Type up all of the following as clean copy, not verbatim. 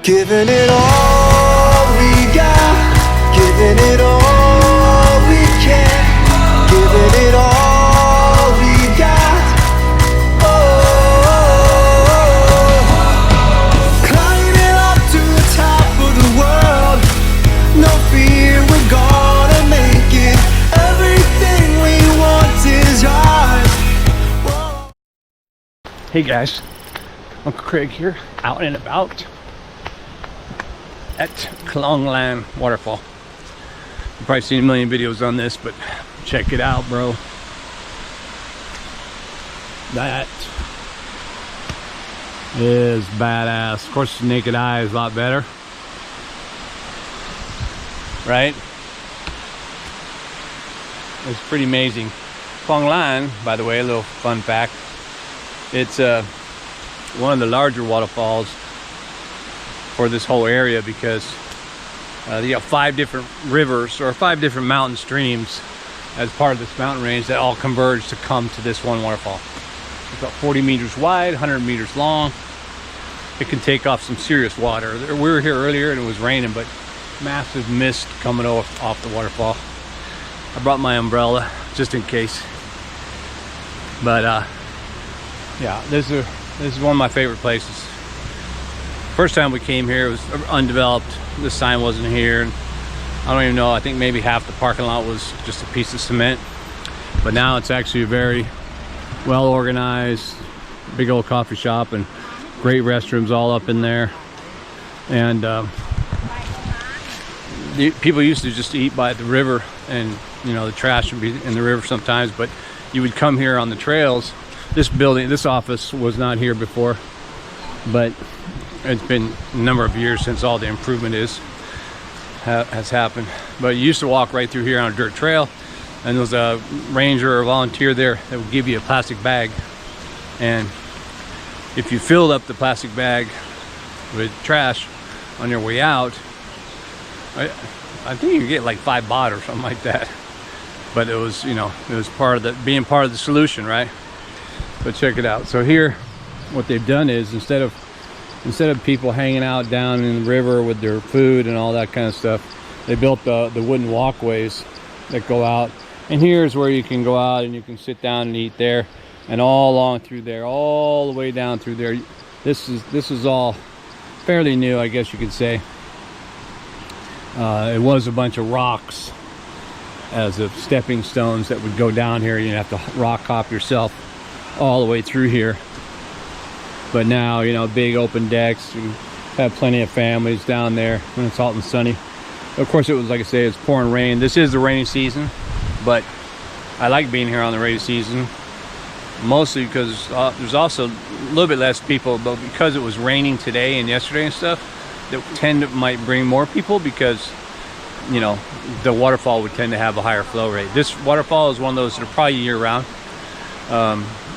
Giving it all we got, giving it all we can, giving it all we got. Oh, climbing up to the top of the world, no fear, we're gonna make it. Everything we want is ours. Whoa. Hey guys, Uncle Craig here, out and about at Khlong waterfall. You've probably seen a million videos on this, but check it out, bro. That is badass. Of course, the naked eye is a lot better, right? It's pretty amazing. Khlong, by the way, a little fun fact. It's one of the larger waterfalls for this whole area because you got 5 different rivers or 5 different mountain streams as part of this mountain range that all converge to come to this one waterfall. It's about 40 meters wide, 100 meters long. It can take off some serious water. We were here earlier and it was raining, but massive mist coming off the waterfall. I brought my umbrella just in case. But yeah, this is one of my favorite places. First time we came here, it was undeveloped. This sign wasn't here. And I don't even know, I think maybe half the parking lot was just a piece of cement. But now it's actually a very well organized, big old coffee shop and great restrooms all up in there. And people used to just eat by the river, and you know, the trash would be in the river sometimes, but you would come here on the trails. This building, this office was not here before, but it's been a number of years since all the improvement has happened. But you used to walk right through here on a dirt trail, and there was a ranger or volunteer there that would give you a plastic bag, and if you filled up the plastic bag with trash on your way out, I think you get like 5 baht or something like that. But it was, you know, it was part of the being part of the solution, right? But check it out. So here, what they've done is instead of people hanging out down in the river with their food and all that kind of stuff, they built the wooden walkways that go out. And here's where you can go out and you can sit down and eat there, and all along through there, all the way down through there. This is all fairly new, I guess you could say. It was a bunch of rocks as of stepping stones that would go down here. You'd have to rock hop yourself all the way through here. But now, you know, big open decks. You have plenty of families down there when it's hot and sunny. Of course, it was, like I say, it's pouring rain. This is the rainy season, but I like being here on the rainy season, mostly because there's also a little bit less people, but because it was raining today and yesterday and stuff, that might bring more people because, you know, the waterfall would tend to have a higher flow rate. This waterfall is one of those that are probably year round.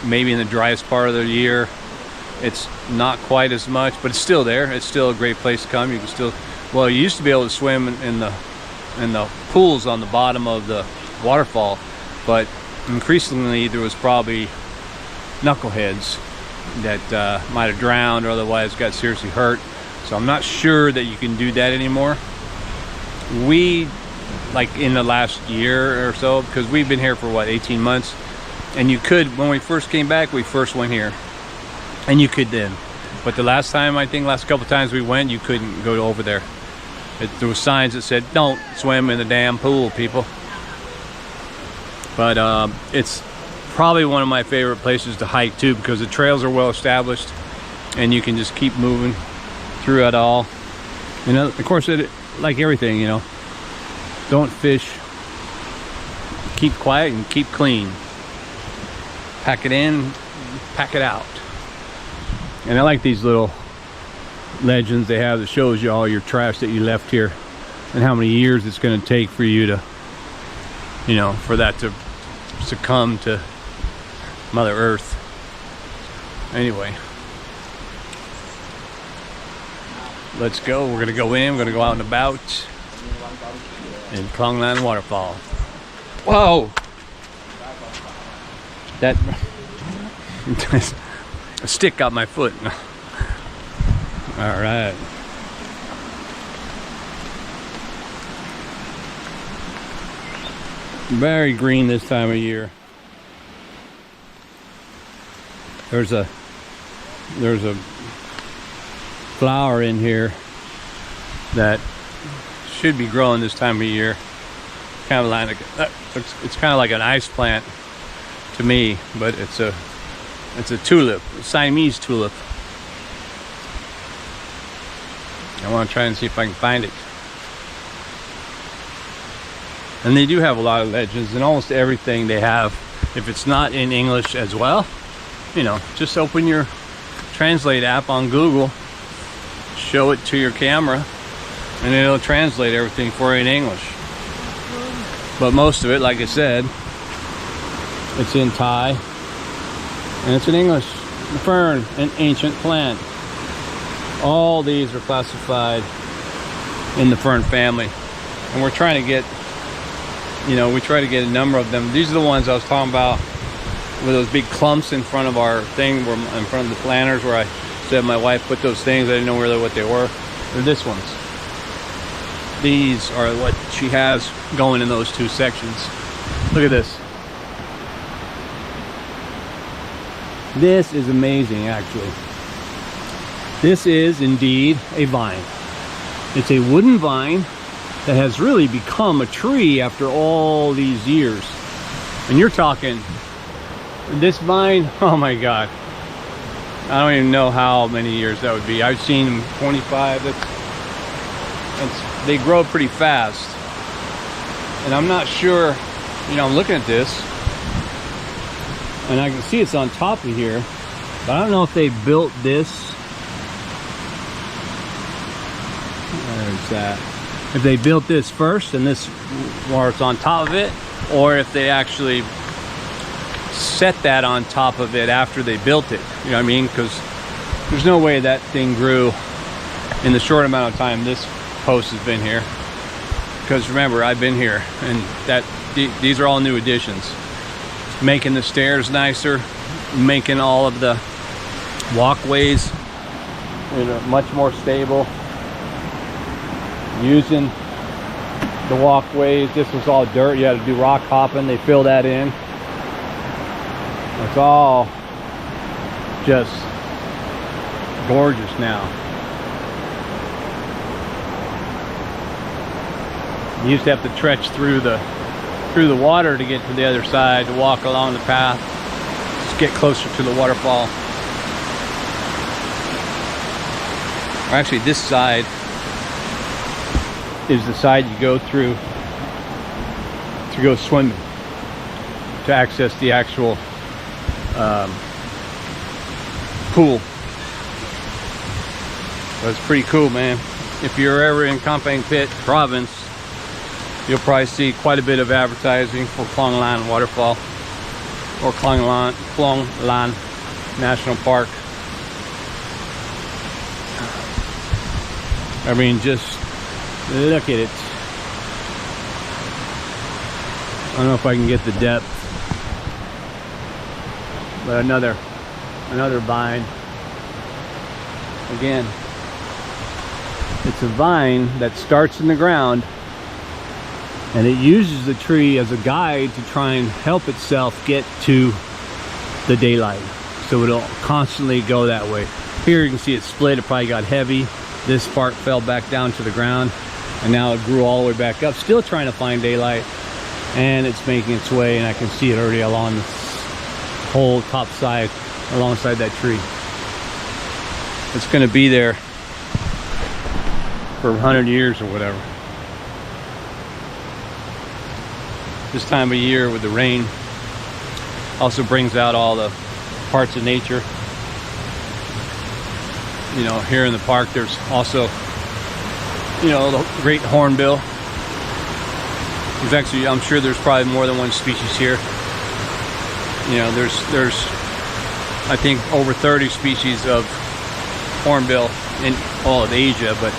Maybe in the driest part of the year it's not quite as much, but it's still there. It's still a great place to come. You can still, well, you used to be able to swim in the pools on the bottom of the waterfall, but increasingly there was probably knuckleheads that might have drowned or otherwise got seriously hurt. So I'm not sure that you can do that anymore. We, like in the last year or so, because we've been here for what, 18 months, and you could, when we first came back, we first went here and you could then, but the last time, I think last couple times we went, you couldn't go over there. There were signs that said don't swim in the damn pool, people. But it's probably one of my favorite places to hike too, because the trails are well established and you can just keep moving through it all. You know, of course, like everything, you know, don't fish, keep quiet and keep clean. Pack it in, pack it out. And I like these little legends they have that shows you all your trash that you left here and how many years it's going to take for you to, you know, for that to succumb to Mother Earth. Anyway, let's go. We're gonna go in. We're gonna go out and about in Khlong Waterfall. Whoa! That a stick got my foot. All right. Very green this time of year. There's a flower in here that should be growing this time of year. Kind of like it's kind of like an ice plant to me, but it's a tulip, a Siamese tulip. I want to try and see if I can find it. And they do have a lot of legends, and almost everything they have, if it's not in English as well, you know, just open your translate app on Google, show it to your camera, and it'll translate everything for you in English. But most of it, like I said, it's in Thai, and it's in English. The fern, an ancient plant. All these are classified in the fern family, and we're trying to get, you know, we try to get a number of them. These are the ones I was talking about with those big clumps in front of our thing, where in front of the planters, where I said my wife put those things. I didn't know really what they were. They're this ones. These are what she has going in those two sections. Look at this. This is amazing, actually. This is indeed a vine. It's a wooden vine that has really become a tree after all these years. And you're talking, this vine, oh my God. I don't even know how many years that would be. I've seen them 25. They grow pretty fast. And I'm not sure, you know, I'm looking at this, and I can see it's on top of here, but I don't know if they built this. There's that. If they built this first and this, or it's on top of it, or if they actually set that on top of it after they built it. You know what I mean? Because there's no way that thing grew in the short amount of time this post has been here. Because remember, I've been here, and these are all new additions. Making the stairs nicer, making all of the walkways, you know, much more stable. Using the walkways. This was all dirt. You had to do rock hopping. They fill that in. It's all just gorgeous now. You used to have to trudge through the water to get to the other side, to walk along the path, just get closer to the waterfall. Or actually, this side is the side you go through to go swimming, to access the actual pool. But it's pretty cool, man. If you're ever in Kampang Pit province, you'll probably see quite a bit of advertising for Khlong Lan Waterfall or Khlong Lan National Park. I mean, just look at it. I don't know if I can get the depth, but another vine. Again, it's a vine that starts in the ground, and it uses the tree as a guide to try and help itself get to the daylight. So it'll constantly go that way. Here you can see it split. It probably got heavy. This part fell back down to the ground, and now it grew all the way back up, still trying to find daylight, and it's making its way, and I can see it already along the whole top side alongside that tree. It's going to be there for 100 years or whatever. This time of year with the rain also brings out all the parts of nature. You know, here in the park there's also, you know, the great hornbill. There's actually, I'm sure there's probably more than one species here. You know, there's I think over 30 species of hornbill in all of Asia, but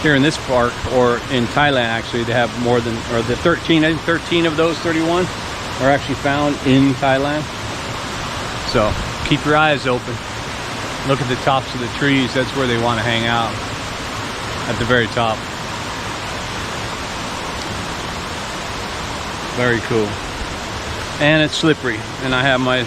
here in this park, or in Thailand actually, they have more than, or the 13, I think 13 of those 31 are actually found in Thailand. So keep your eyes open. Look at the tops of the trees. That's where they want to hang out, at the very top. Very cool. And it's slippery, and I have my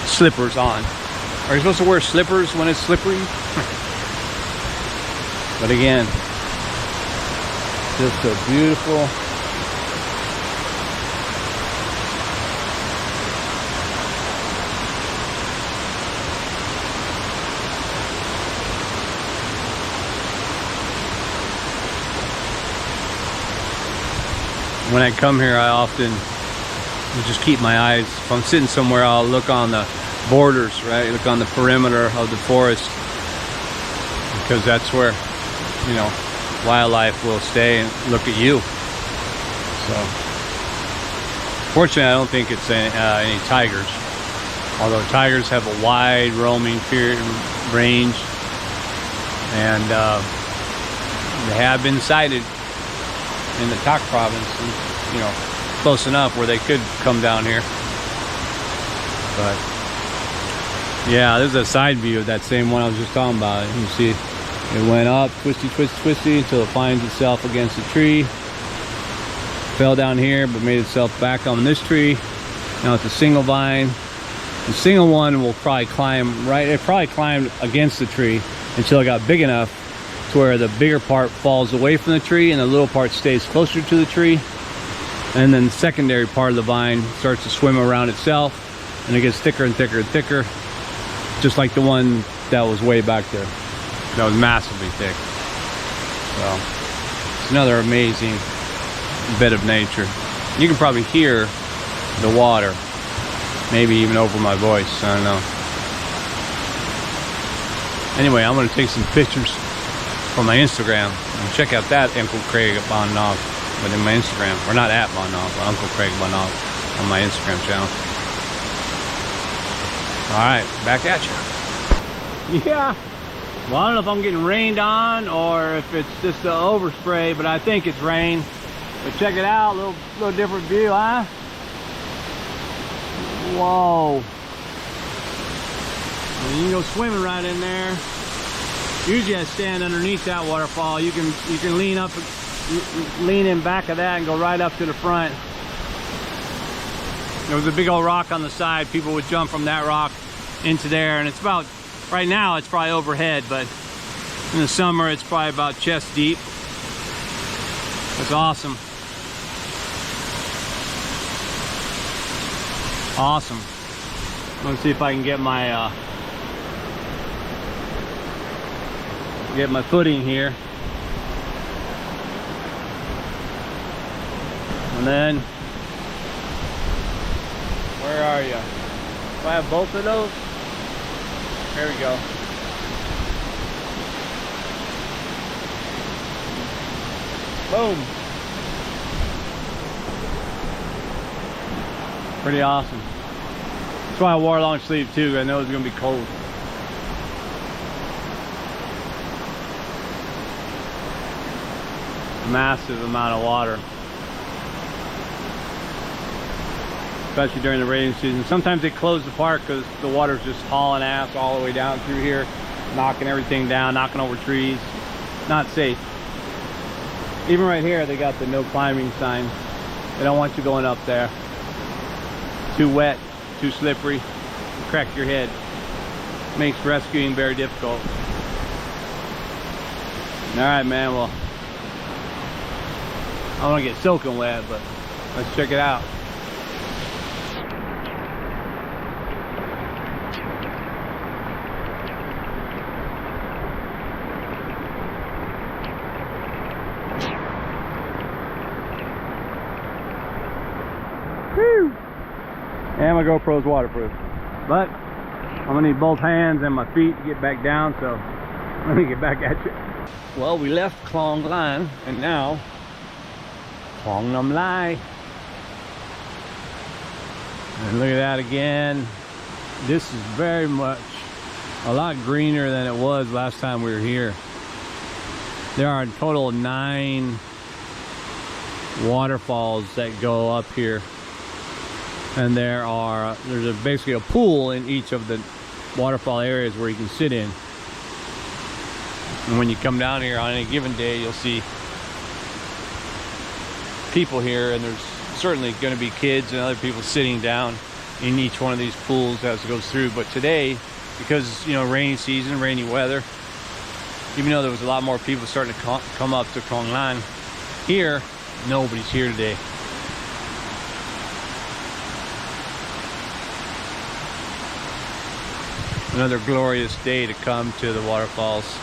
slippers on. Are you supposed to wear slippers when it's slippery? But again, just a beautiful when I come here, I often just keep my eyes, if I'm sitting somewhere, I'll look on the borders, right? Look on the perimeter of the forest, because that's where, you know, wildlife will stay and look at you. So, fortunately, I don't think it's any tigers. Although tigers have a wide roaming range, and they have been sighted in the Tak province, and, you know, close enough where they could come down here. But yeah, this is a side view of that same one I was just talking about. You can see it went up, twisty, twisty, twisty, until it finds itself against a tree. Fell down here, but made itself back on this tree. Now it's a single vine. The single one will probably climb right, it probably climbed against the tree until it got big enough to where the bigger part falls away from the tree and the little part stays closer to the tree. And then the secondary part of the vine starts to swim around itself, and it gets thicker and thicker and thicker, just like the one that was way back there. That was massively thick. So it's another amazing bit of nature. You can probably hear the water, maybe even over my voice, I don't know. Anyway, I'm going to take some pictures for my Instagram, and check out that Uncle Craig at Bon Nog within my Instagram, or not at Bon Nog, but Uncle Craig Bon Nog on my Instagram channel. Alright, back at you. Yeah, well, I don't know if I'm getting rained on or if it's just the overspray, but I think it's rain. But check it out, little different view, huh? Whoa. And you can go swimming right in there. Usually I stand underneath that waterfall. You can lean up, lean in back of that and go right up to the front. There was a big old rock on the side. People would jump from that rock into there, and it's about, right now it's probably overhead, but in the summer it's probably about chest deep. It's awesome. Awesome. Let's see if I can get my footing here. And then, where are you? Do I have both of those? There we go. Boom. Pretty awesome. That's why I wore a long sleeve too. I know it's gonna be cold. Massive amount of water, especially during the rainy season. Sometimes they close the park because the water's just hauling ass all the way down through here, knocking everything down, knocking over trees. Not safe. Even right here, they got the no climbing sign. They don't want you going up there. Too wet, too slippery, crack your head. Makes rescuing very difficult. All right, man, well, I don't want to get soaking wet, but let's check it out. Whew. And my GoPro's waterproof, but I'm gonna need both hands and my feet to get back down, so let me get back at you. Well, we left Khlong Lan, and now Khlong Nam Lai. And look at that again. This is very much a lot greener than it was last time we were here. There are a total of 9 waterfalls that go up here, and there's basically a pool in each of the waterfall areas where you can sit in. And when you come down here on any given day, you'll see people here, and there's certainly going to be kids and other people sitting down in each one of these pools as it goes through. But today, because you know, rainy season, rainy weather, even though there was a lot more people starting to come up to Khlong, here nobody's here today. Another glorious day to come to the waterfalls.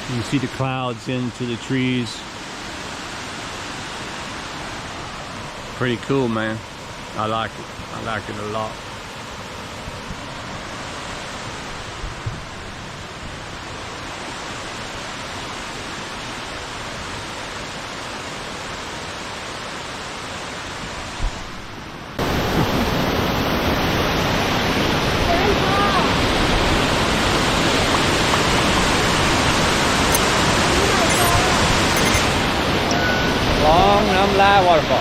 You can see the clouds into the trees. Pretty cool, man. I like it. I like it a lot. Khlong Waterfall.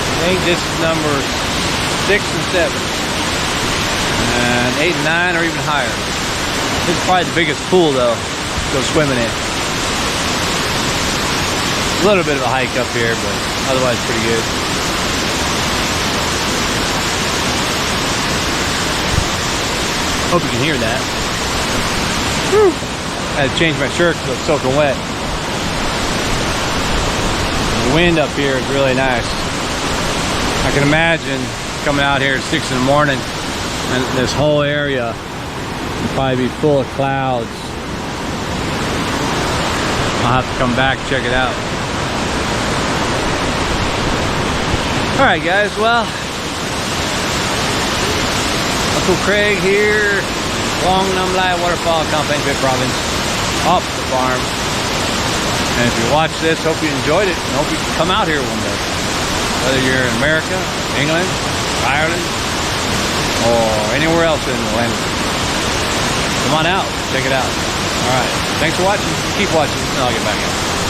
I think this is number 6 and 7, and 8 and 9 or even higher. This is probably the biggest pool though to go swimming in. A little bit of a hike up here, but otherwise pretty good. Hope you can hear that. Whew. I had to change my shirt because it's soaking wet. The wind up here is really nice. I can imagine coming out here at 6 in the morning and this whole area will probably be full of clouds. I'll have to come back and check it out. Alright guys, well, Uncle Craig here, Khlong Waterfall, Khlong Province, off the farm. And if you watch this, hope you enjoyed it and hope you can come out here one day. Whether you're in America, England, Ireland, or anywhere else in the land. Come on out, check it out. Alright, thanks for watching. Keep watching, and I'll get back in.